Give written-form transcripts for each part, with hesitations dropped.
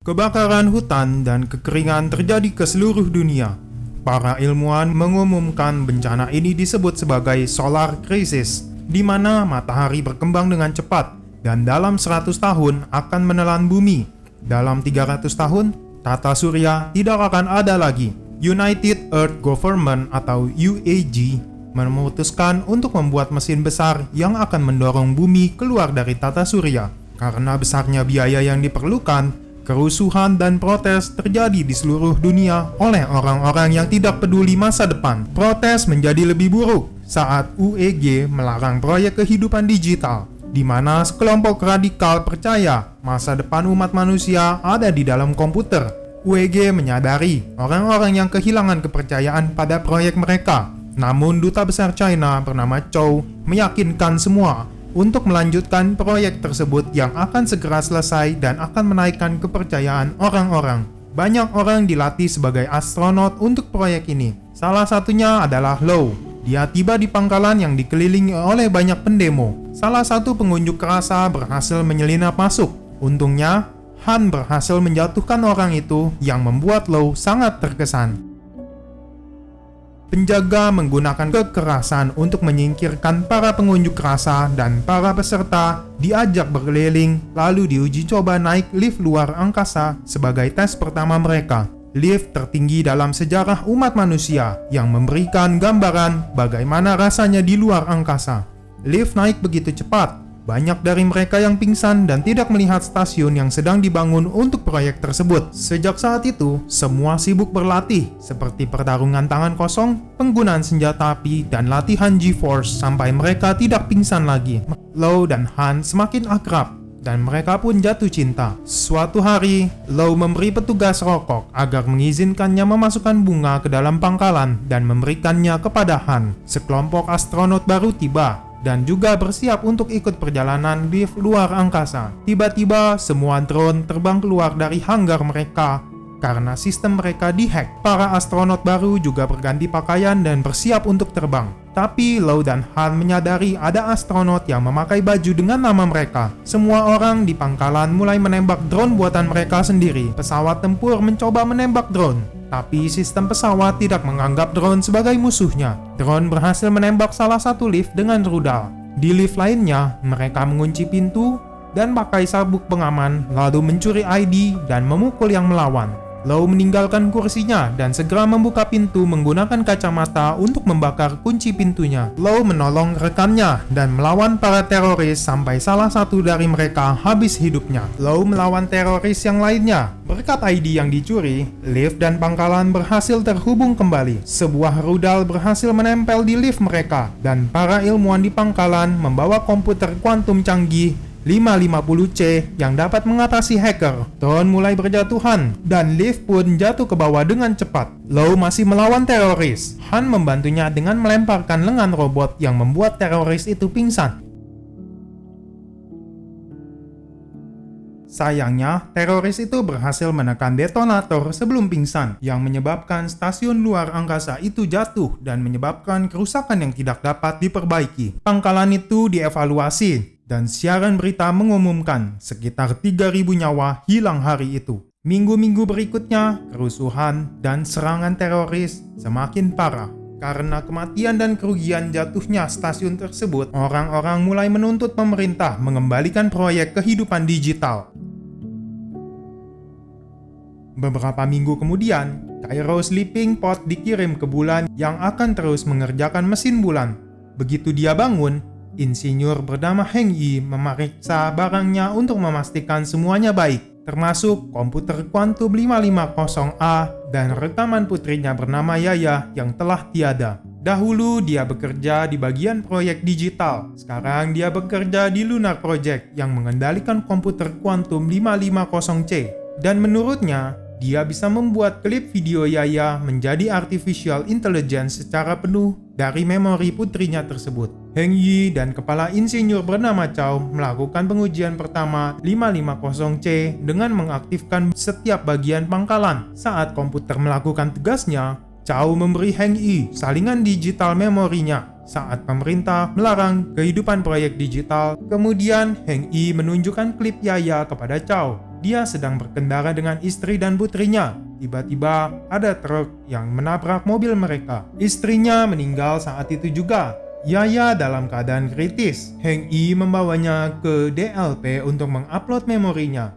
Kebakaran hutan dan kekeringan terjadi ke seluruh dunia. Para ilmuwan mengumumkan bencana ini disebut sebagai solar crisis, di mana matahari berkembang dengan cepat dan dalam 100 tahun akan menelan bumi. Dalam 300 tahun, tata surya tidak akan ada lagi. United Earth Government atau UEG memutuskan untuk membuat mesin besar yang akan mendorong bumi keluar dari tata surya. Karena besarnya biaya yang diperlukan, kerusuhan dan protes terjadi di seluruh dunia oleh orang-orang yang tidak peduli masa depan. Protes menjadi lebih buruk saat UEG melarang proyek kehidupan digital, di mana sekelompok radikal percaya masa depan umat manusia ada di dalam komputer. UEG menyadari orang-orang yang kehilangan kepercayaan pada proyek mereka. Namun Duta Besar China bernama Chow meyakinkan semua untuk melanjutkan proyek tersebut yang akan segera selesai dan akan menaikkan kepercayaan orang-orang. Banyak orang dilatih sebagai astronot untuk proyek ini. Salah satunya adalah Low. Dia tiba di pangkalan yang dikelilingi oleh banyak pendemo. Salah satu pengunjuk rasa berhasil menyelinap masuk. Untungnya, Han berhasil menjatuhkan orang itu yang membuat Low sangat terkesan. Penjaga menggunakan kekerasan untuk menyingkirkan para pengunjuk rasa dan para peserta diajak berkeliling lalu diuji coba naik lift luar angkasa sebagai tes pertama mereka. Lift tertinggi dalam sejarah umat manusia yang memberikan gambaran bagaimana rasanya di luar angkasa. Lift naik begitu cepat. Banyak dari mereka yang pingsan dan tidak melihat stasiun yang sedang dibangun untuk proyek tersebut. Sejak saat itu, semua sibuk berlatih, seperti pertarungan tangan kosong, penggunaan senjata api, dan latihan G-Force sampai mereka tidak pingsan lagi. Low dan Han semakin akrab, dan mereka pun jatuh cinta. Suatu hari, Low memberi petugas rokok agar mengizinkannya memasukkan bunga ke dalam pangkalan dan memberikannya kepada Han. Sekelompok astronot baru tiba dan juga bersiap untuk ikut perjalanan di luar angkasa. Tiba-tiba, semua drone terbang keluar dari hanggar mereka karena sistem mereka dihack. Para astronot baru juga berganti pakaian dan bersiap untuk terbang. Tapi Low dan Han menyadari ada astronot yang memakai baju dengan nama mereka. Semua orang di pangkalan mulai menembak drone buatan mereka sendiri. Pesawat tempur mencoba menembak drone, tapi sistem pesawat tidak menganggap drone sebagai musuhnya. Drone berhasil menembak salah satu lift dengan rudal. Di lift lainnya, mereka mengunci pintu dan pakai sabuk pengaman, lalu mencuri ID dan memukul yang melawan. Low meninggalkan kursinya dan segera membuka pintu menggunakan kacamata untuk membakar kunci pintunya. Low menolong rekannya dan melawan para teroris sampai salah satu dari mereka habis hidupnya. Low melawan teroris yang lainnya. Berkat ID yang dicuri, lift dan pangkalan berhasil terhubung kembali. Sebuah rudal berhasil menempel di lift mereka, dan para ilmuwan di pangkalan membawa komputer kuantum canggih 550C yang dapat mengatasi hacker. Drone mulai berjatuhan, dan lift pun jatuh ke bawah dengan cepat. Low masih melawan teroris. Han membantunya dengan melemparkan lengan robot yang membuat teroris itu pingsan. Sayangnya, teroris itu berhasil menekan detonator sebelum pingsan, yang menyebabkan stasiun luar angkasa itu jatuh dan menyebabkan kerusakan yang tidak dapat diperbaiki. Pangkalan itu dievaluasi, dan siaran berita mengumumkan sekitar 3.000 nyawa hilang hari itu. Minggu-minggu berikutnya, kerusuhan dan serangan teroris semakin parah. Karena kematian dan kerugian jatuhnya stasiun tersebut, orang-orang mulai menuntut pemerintah mengembalikan proyek kehidupan digital. Beberapa minggu kemudian, Cairo Sleeping Pod dikirim ke bulan yang akan terus mengerjakan mesin bulan. Begitu dia bangun, insinyur bernama Heng Yi memeriksa barangnya untuk memastikan semuanya baik, termasuk komputer kuantum 550A dan rekaman putrinya bernama Yaya yang telah tiada. Dahulu dia bekerja di bagian proyek digital, sekarang dia bekerja di Lunar Project yang mengendalikan komputer kuantum 550C. Dan menurutnya, dia bisa membuat klip video Yaya menjadi artificial intelligence secara penuh dari memori putrinya tersebut. Heng Yi dan kepala insinyur bernama Chow melakukan pengujian pertama 550C dengan mengaktifkan setiap bagian pangkalan. Saat komputer melakukan tugasnya, Chow memberi Heng Yi salingan digital memorinya. Saat pemerintah melarang kehidupan proyek digital, kemudian Heng Yi menunjukkan klip Yaya kepada Chow. Dia sedang berkendara dengan istri dan putrinya. Tiba-tiba ada truk yang menabrak mobil mereka. Istrinya meninggal saat itu juga. Yaya dalam keadaan kritis. Heng Yi membawanya ke DLP untuk mengupload memorinya.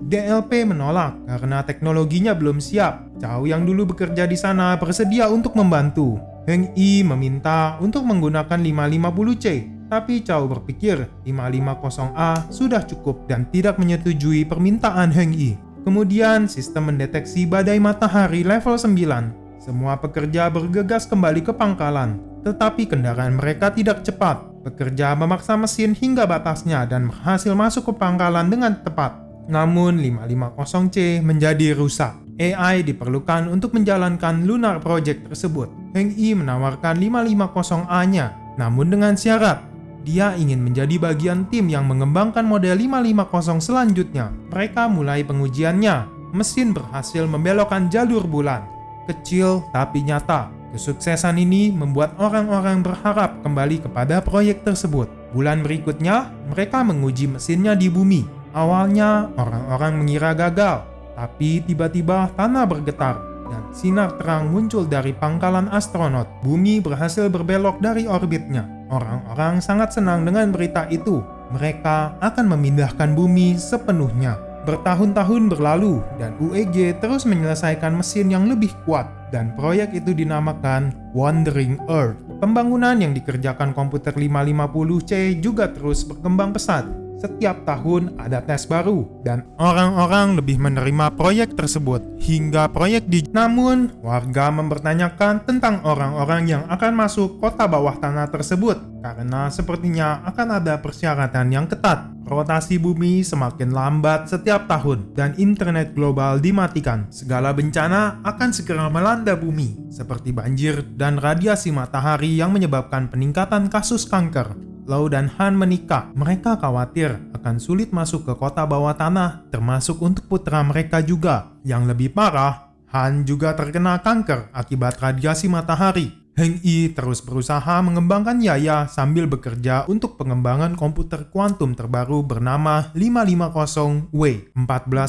DLP menolak karena teknologinya belum siap. Chow yang dulu bekerja di sana bersedia untuk membantu. Heng Yi meminta untuk menggunakan 550C, tapi Chow berpikir 550A sudah cukup dan tidak menyetujui permintaan Heng Yi. Kemudian sistem mendeteksi badai matahari level 9. Semua pekerja bergegas kembali ke pangkalan, tetapi kendaraan mereka tidak cepat. Pekerja memaksa mesin hingga batasnya dan berhasil masuk ke pangkalan dengan tepat. Namun 550C menjadi rusak. AI diperlukan untuk menjalankan Lunar Project tersebut. Heng Yi menawarkan 550A-nya, namun dengan syarat dia ingin menjadi bagian tim yang mengembangkan model 550 selanjutnya. Mereka mulai pengujiannya. Mesin berhasil membelokkan jalur bulan. Kecil tapi nyata. Kesuksesan ini membuat orang-orang berharap kembali kepada proyek tersebut. Bulan berikutnya, mereka menguji mesinnya di bumi. Awalnya, orang-orang mengira gagal. Tapi tiba-tiba tanah bergetar dan sinar terang muncul dari pangkalan astronot. Bumi berhasil berbelok dari orbitnya. Orang-orang sangat senang dengan berita itu. Mereka akan memindahkan bumi sepenuhnya. Bertahun-tahun berlalu dan UEG terus menyelesaikan mesin yang lebih kuat dan proyek itu dinamakan Wandering Earth. Pembangunan yang dikerjakan komputer 550C juga terus berkembang pesat. Setiap tahun ada tes baru dan orang-orang lebih menerima proyek tersebut hingga proyek Namun, warga mempertanyakan tentang orang-orang yang akan masuk kota bawah tanah tersebut karena sepertinya akan ada persyaratan yang ketat. Rotasi bumi semakin lambat setiap tahun dan internet global dimatikan. Segala bencana akan segera melanda bumi seperti banjir dan radiasi matahari yang menyebabkan peningkatan kasus kanker. Lau dan Han menikah. Mereka khawatir akan sulit masuk ke kota bawah tanah, termasuk untuk putra mereka juga. Yang lebih parah, Han juga terkena kanker akibat radiasi matahari. Heng Yi terus berusaha mengembangkan Yaya sambil bekerja untuk pengembangan komputer kuantum terbaru bernama 550W. 14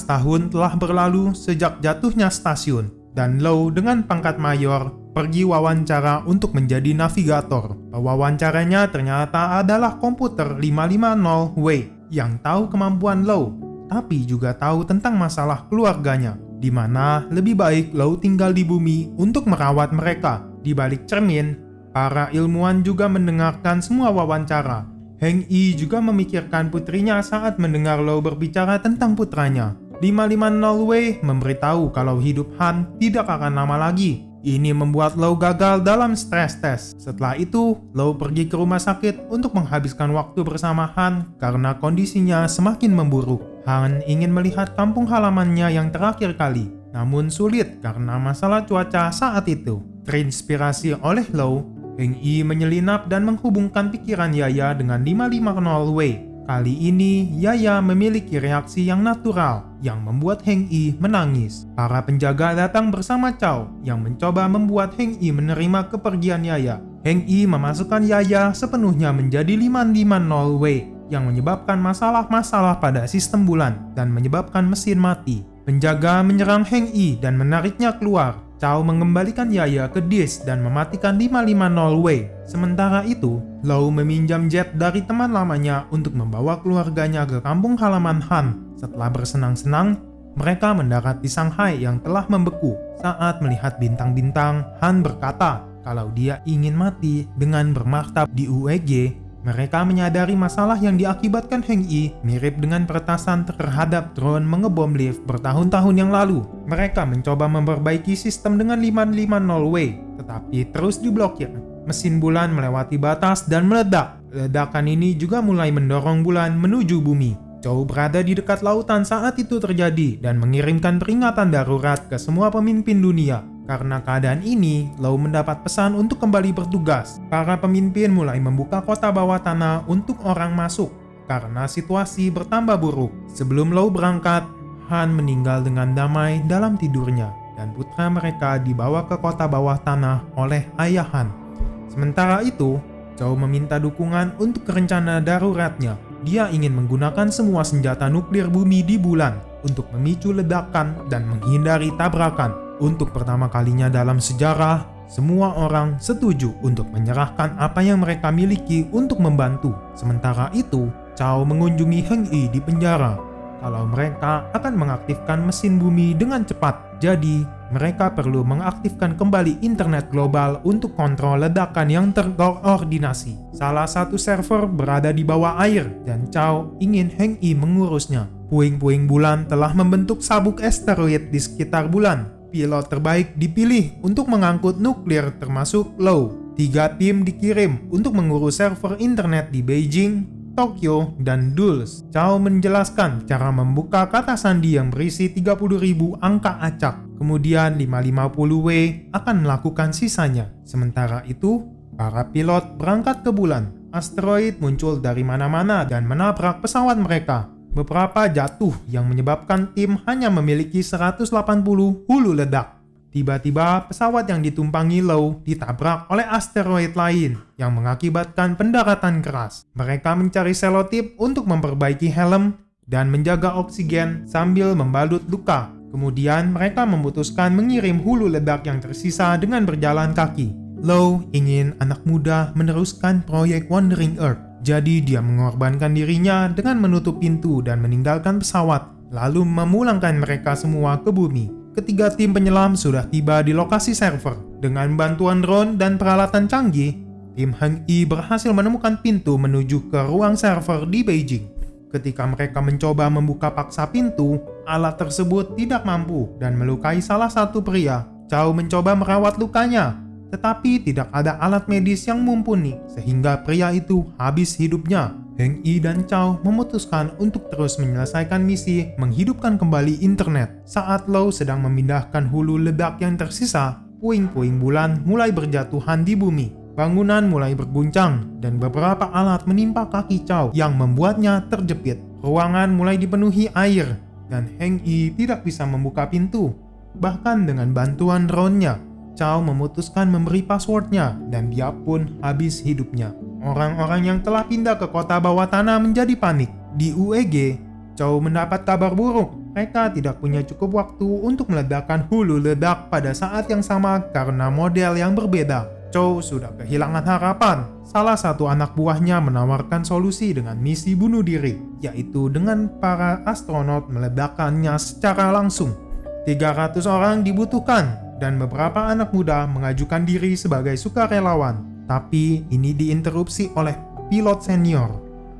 tahun telah berlalu sejak jatuhnya stasiun, dan Lau dengan pangkat mayor pergi wawancara untuk menjadi navigator. Pewawancaranya ternyata adalah komputer 550W yang tahu kemampuan Lau, tapi juga tahu tentang masalah keluarganya, di mana lebih baik Lau tinggal di bumi untuk merawat mereka. Di balik cermin, para ilmuwan juga mendengarkan semua wawancara. Heng Yi juga memikirkan putrinya saat mendengar Lau berbicara tentang putranya. 550W memberitahu kalau hidup Han tidak akan lama lagi. Ini membuat Lau gagal dalam stres test. Setelah itu, Lau pergi ke rumah sakit untuk menghabiskan waktu bersama Han karena kondisinya semakin memburuk. Han ingin melihat kampung halamannya yang terakhir kali, namun sulit karena masalah cuaca saat itu. Terinspirasi oleh Lau, Heng Yi menyelinap dan menghubungkan pikiran Yaya dengan 550W. Kali ini, Yaya memiliki reaksi yang natural yang membuat Heng Yi menangis. Para penjaga datang bersama Chow yang mencoba membuat Heng Yi menerima kepergian Yaya. Heng Yi memasukkan Yaya sepenuhnya menjadi 550W yang menyebabkan masalah-masalah pada sistem bulan dan menyebabkan mesin mati. Penjaga menyerang Heng Yi dan menariknya keluar. Chow mengembalikan Yaya ke disk dan mematikan 550W. Sementara itu, Lau meminjam jet dari teman lamanya untuk membawa keluarganya ke kampung halaman Han. Setelah bersenang-senang, mereka mendarat di Shanghai yang telah membeku. Saat melihat bintang-bintang, Han berkata kalau dia ingin mati dengan bermaktab di UEG. Mereka menyadari masalah yang diakibatkan Heng Yi mirip dengan peretasan terhadap drone mengebom lift bertahun-tahun yang lalu. Mereka mencoba memperbaiki sistem dengan 550W, tetapi terus diblokir. Mesin bulan melewati batas dan meledak. Ledakan ini juga mulai mendorong bulan menuju bumi. Chow berada di dekat lautan saat itu terjadi dan mengirimkan peringatan darurat ke semua pemimpin dunia. Karena keadaan ini, Lau mendapat pesan untuk kembali bertugas. Para pemimpin mulai membuka kota bawah tanah untuk orang masuk, karena situasi bertambah buruk. Sebelum Lau berangkat, Han meninggal dengan damai dalam tidurnya, dan putra mereka dibawa ke kota bawah tanah oleh ayah Han. Sementara itu, Chow meminta dukungan untuk rencana daruratnya. Dia ingin menggunakan semua senjata nuklir bumi di bulan. untuk memicu ledakan dan menghindari tabrakan. Untuk pertama kalinya dalam sejarah, semua orang setuju untuk menyerahkan apa yang mereka miliki untuk membantu. Sementara itu, Chow mengunjungi Heng Yi di penjara. Kalau mereka akan mengaktifkan mesin bumi dengan cepat, jadi mereka perlu mengaktifkan kembali internet global untuk kontrol ledakan yang terkoordinasi. Salah satu server berada di bawah air dan Chow ingin Heng Yi mengurusnya. Puing-puing bulan telah membentuk sabuk asteroid di sekitar bulan. Pilot terbaik dipilih untuk mengangkut nuklir termasuk Lau. 3 tim dikirim untuk mengurus server internet di Beijing, Tokyo, dan Dulles. Chow menjelaskan cara membuka kata sandi yang berisi 30.000 angka acak. Kemudian 550W akan melakukan sisanya. Sementara itu, para pilot berangkat ke bulan. Asteroid muncul dari mana-mana dan menabrak pesawat mereka. Beberapa jatuh yang menyebabkan tim hanya memiliki 180 hulu ledak. Tiba-tiba pesawat yang ditumpangi Lau ditabrak oleh asteroid lain yang mengakibatkan pendaratan keras. Mereka mencari selotip untuk memperbaiki helm dan menjaga oksigen sambil membalut luka. Kemudian mereka memutuskan mengirim hulu ledak yang tersisa dengan berjalan kaki. Lau ingin anak muda meneruskan proyek Wandering Earth. Jadi dia mengorbankan dirinya dengan menutup pintu dan meninggalkan pesawat, lalu memulangkan mereka semua ke bumi. Ketiga tim penyelam sudah tiba di lokasi server. Dengan bantuan drone dan peralatan canggih, tim Heng Yi berhasil menemukan pintu menuju ke ruang server di Beijing. Ketika mereka mencoba membuka paksa pintu, alat tersebut tidak mampu dan melukai salah satu pria. Chow mencoba merawat lukanya, tetapi tidak ada alat medis yang mumpuni, sehingga pria itu habis hidupnya. Heng Yi dan Chow memutuskan untuk terus menyelesaikan misi menghidupkan kembali internet. Saat Lau sedang memindahkan hulu ledak yang tersisa, puing-puing bulan mulai berjatuhan di bumi. Bangunan mulai berguncang, dan beberapa alat menimpa kaki Chow yang membuatnya terjepit. Ruangan mulai dipenuhi air, dan Heng Yi tidak bisa membuka pintu. Bahkan dengan bantuan drone-nya, Chow memutuskan memberi passwordnya dan dia pun habis hidupnya. Orang-orang yang telah pindah ke kota bawah tanah menjadi panik. Di UEG, Chow mendapat kabar buruk. Mereka tidak punya cukup waktu untuk meledakkan hulu ledak pada saat yang sama karena model yang berbeda. Chow sudah kehilangan harapan. Salah satu anak buahnya menawarkan solusi dengan misi bunuh diri, yaitu dengan para astronot meledakkannya secara langsung. 300 orang dibutuhkan, dan beberapa anak muda mengajukan diri sebagai sukarelawan. Tapi ini diinterupsi oleh pilot senior.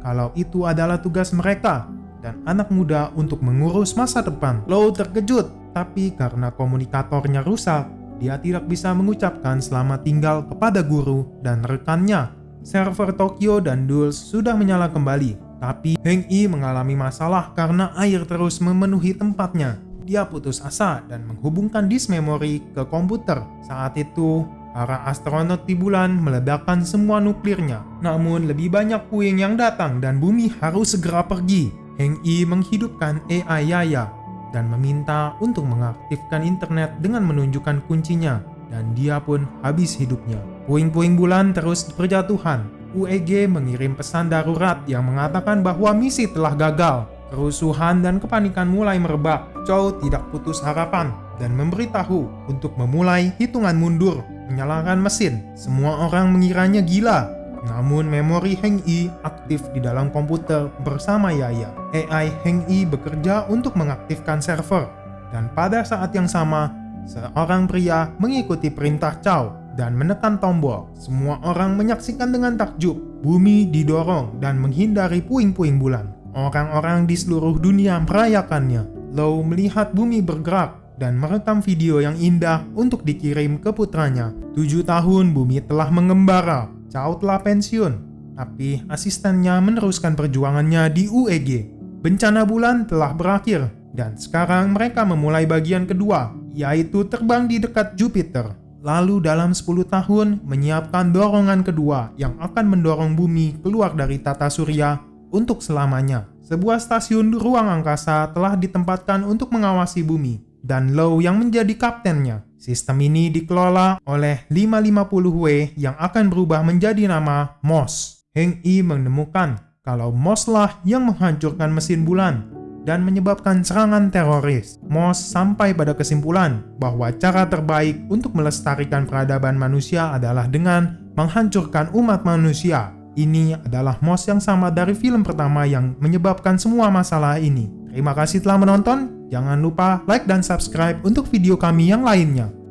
Kalau itu adalah tugas mereka dan anak muda untuk mengurus masa depan. Lau terkejut, tapi karena komunikatornya rusak, dia tidak bisa mengucapkan selamat tinggal kepada guru dan rekannya. Server Tokyo dan Dulles sudah menyala kembali, tapi Heng Yi mengalami masalah karena air terus memenuhi tempatnya. Dia putus asa dan menghubungkan disk memori ke komputer. Saat itu, para astronot di bulan meledakkan semua nuklirnya. Namun lebih banyak puing yang datang dan bumi harus segera pergi. Heng Yi menghidupkan AI Yaya dan meminta untuk mengaktifkan internet dengan menunjukkan kuncinya, dan dia pun habis hidupnya. Puing-puing bulan terus berjatuhan. UEG mengirim pesan darurat yang mengatakan bahwa misi telah gagal. Kerusuhan dan kepanikan mulai merebak. Chow tidak putus harapan dan memberitahu untuk memulai hitungan mundur, menyalakan mesin. Semua orang mengiranya gila. Namun memori Heng Yi aktif di dalam komputer bersama Yaya. AI Heng Yi bekerja untuk mengaktifkan server. Dan pada saat yang sama, seorang pria mengikuti perintah Chow dan menekan tombol. Semua orang menyaksikan dengan takjub. Bumi didorong dan menghindari puing-puing bulan. Orang-orang di seluruh dunia merayakannya. Lau melihat bumi bergerak dan merekam video yang indah untuk dikirim ke putranya. 7 tahun bumi telah mengembara. Chow telah pensiun, tapi asistennya meneruskan perjuangannya di UEG. Bencana bulan telah berakhir, dan sekarang mereka memulai bagian kedua, yaitu terbang di dekat Jupiter. Lalu dalam 10 tahun menyiapkan dorongan kedua yang akan mendorong bumi keluar dari tata surya untuk selamanya. Sebuah stasiun ruang angkasa telah ditempatkan untuk mengawasi bumi, dan Lau yang menjadi kaptennya. Sistem ini dikelola oleh 550W yang akan berubah menjadi nama MOS. Heng Yi menemukan kalau MOS lah yang menghancurkan mesin bulan. dan menyebabkan serangan teroris. Moss sampai pada kesimpulan bahwa cara terbaik untuk melestarikan peradaban manusia adalah dengan menghancurkan umat manusia. Ini adalah Moss yang sama dari film pertama yang menyebabkan semua masalah ini. Terima kasih telah menonton. Jangan lupa like dan subscribe untuk video kami yang lainnya.